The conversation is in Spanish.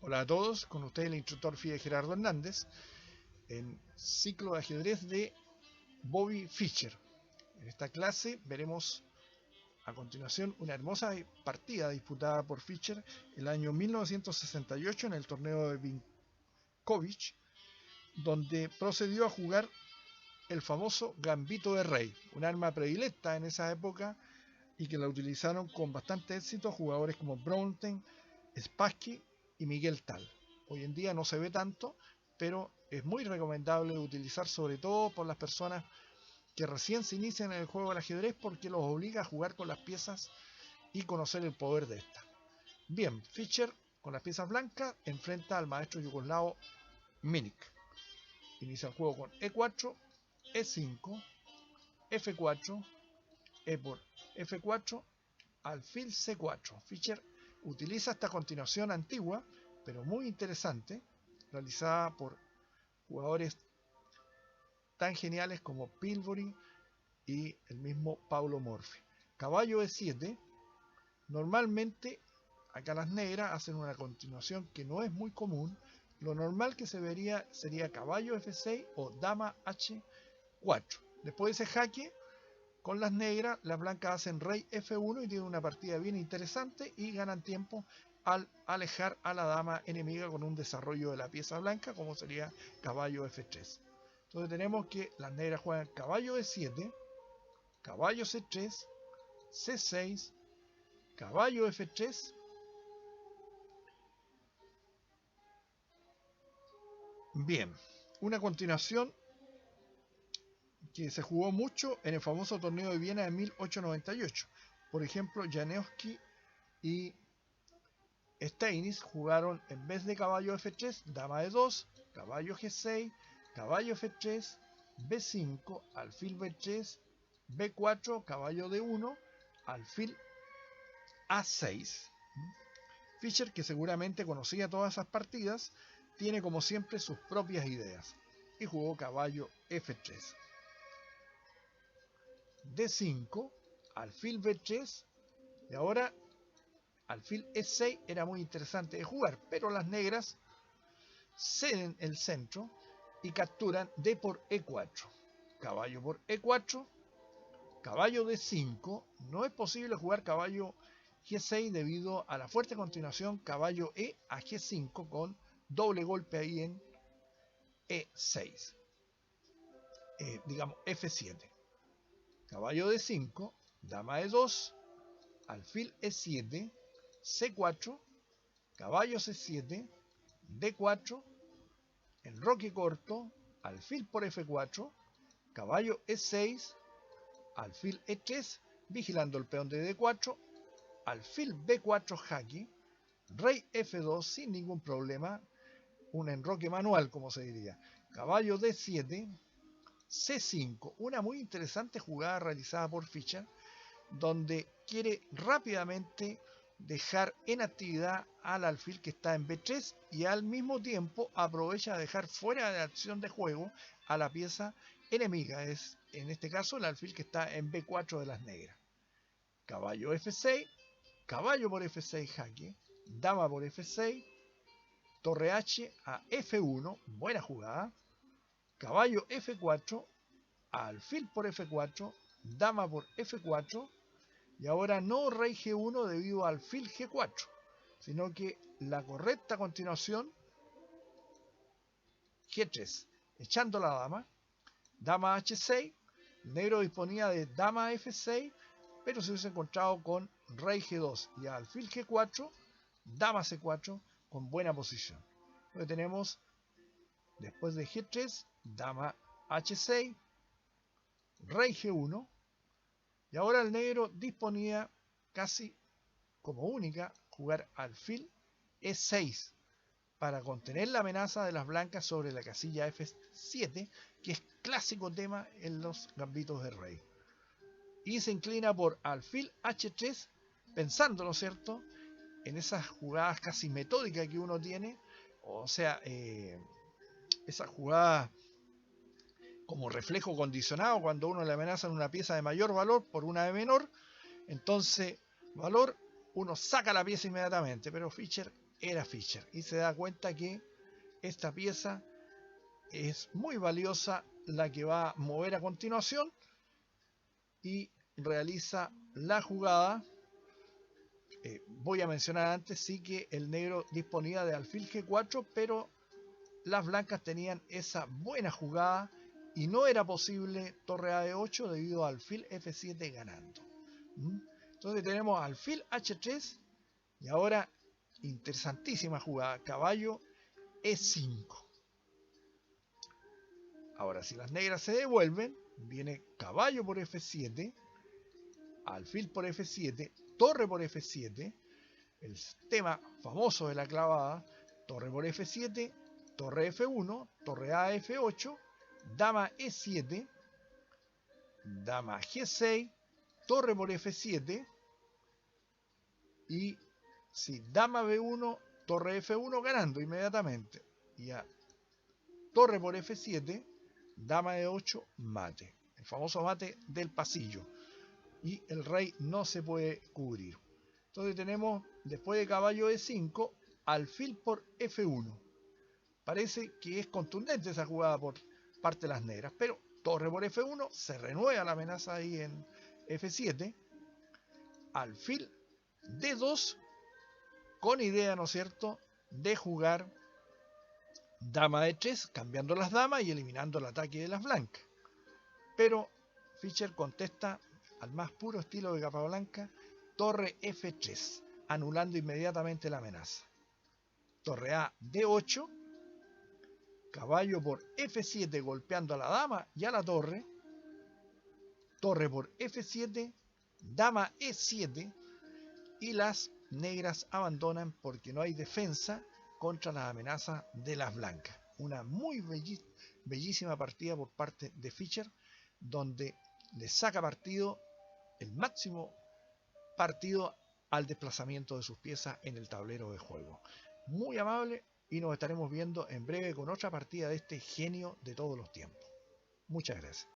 Hola a todos, con ustedes el instructor FIDE Gerardo Hernández en ciclo de ajedrez de Bobby Fischer. En esta clase veremos a continuación una hermosa partida disputada por Fischer el año 1968 en el torneo de Vinkovich, donde procedió a jugar el famoso Gambito de Rey, un arma predilecta en esa época y que la utilizaron con bastante éxito jugadores como Bronten, Spassky y Miguel Tal. Hoy en día no se ve tanto, pero es muy recomendable utilizar, sobre todo por las personas que recién se inician en el juego del ajedrez, porque los obliga a jugar con las piezas y conocer el poder de estas. Bien, Fischer con las piezas blancas enfrenta al maestro yugoslavo Minik. Inicia el juego con E4, E5, F4, E por F4, alfil C4. Fischer utiliza esta continuación antigua, pero muy interesante, realizada por jugadores tan geniales como Pilbury y el mismo Paulo Morphy. Caballo E7. Normalmente acá las negras hacen una continuación que no es muy común. Lo normal que se vería sería caballo F6 o dama H4. Después de ese jaque con las negras, las blancas hacen rey F1 y tienen una partida bien interesante y ganan tiempo al alejar a la dama enemiga con un desarrollo de la pieza blanca, como sería caballo F3. Entonces tenemos que las negras juegan caballo E7, caballo C3, C6, caballo F3, bien, una continuación que se jugó mucho en el famoso torneo de Viena de 1898. Por ejemplo, Janowski y Steinis jugaron en vez de caballo F3, dama E2, caballo G6, caballo F3, B5, alfil B3, B4, caballo D1, alfil A6. Fischer, que seguramente conocía todas esas partidas, tiene como siempre sus propias ideas y jugó caballo F3. D5, alfil B3 y ahora alfil E6 era muy interesante de jugar, pero las negras ceden el centro y capturan D por E4. Caballo por E4, caballo D5. No es posible jugar caballo G6 debido a la fuerte continuación caballo E a G5 con doble golpe ahí en E6. Digamos F7. Caballo D5, dama E2, alfil E7, C4, caballo C7, D4, enroque corto, alfil por F4, caballo E6, alfil E3, vigilando el peón de D4, alfil B4 jaque, rey F2 sin ningún problema, un enroque manual como se diría, caballo D7, C5, una muy interesante jugada realizada por Fischer, donde quiere rápidamente dejar en actividad al alfil que está en B3 y al mismo tiempo aprovecha de dejar fuera de acción de juego a la pieza enemiga, es en este caso el alfil que está en B4 de las negras. Caballo F6, caballo por F6 jaque, dama por F6, torre H a F1, buena jugada, caballo F4, alfil por F4, dama por F4, y ahora no rey G1 debido al alfil G4, sino que la correcta continuación G3, echando la dama, dama H6, negro disponía de dama F6, pero se hubiese encontrado con rey G2 y alfil G4, dama C4 con buena posición. Entonces tenemos después de G3, dama H6, rey G1, y ahora el negro disponía casi como única jugar alfil E6 para contener la amenaza de las blancas sobre la casilla F7, que es clásico tema en los gambitos de rey. Y se inclina por alfil H3, pensando, ¿no es cierto?, en esas jugadas casi metódicas que uno tiene, o sea, esas jugadas como reflejo condicionado, cuando uno le amenaza en una pieza de mayor valor por una de menor, entonces valor, uno saca la pieza inmediatamente, pero Fischer era Fischer. Y se da cuenta que esta pieza es muy valiosa, la que va a mover a continuación, y realiza la jugada. Voy a mencionar antes sí que el negro disponía de alfil G4, pero las blancas tenían esa buena jugada y no era posible torre a E8 debido al alfil F7 ganando. Entonces tenemos alfil H3 y ahora interesantísima jugada, caballo E5. Ahora si las negras se devuelven, viene caballo por F7, alfil por F7, torre por F7, el tema famoso de la clavada, torre por F7, torre F1, torre A F8, dama E7, dama G6, torre por F7 y si dama B1, torre F1 ganando inmediatamente. Y a torre por F7, dama E8, mate. El famoso mate del pasillo. Y el rey no se puede cubrir. Entonces tenemos, después de caballo E5, alfil por F1. Parece que es contundente esa jugada por parte de las negras, pero torre por F1, se renueva la amenaza ahí en F7, alfil D2, con idea, ¿no es cierto?, de jugar dama E3, cambiando las damas y eliminando el ataque de las blancas. Pero Fischer contesta al más puro estilo de Capablanca, torre F3, anulando inmediatamente la amenaza. Torre A D8, caballo por F7 golpeando a la dama y a la torre, torre por F7, dama E7 y las negras abandonan porque no hay defensa contra las amenazas de las blancas. Una muy bellísima partida por parte de Fischer, donde le saca partido, el máximo partido al desplazamiento de sus piezas en el tablero de juego. Muy amable y nos estaremos viendo en breve con otra partida de este genio de todos los tiempos. Muchas gracias.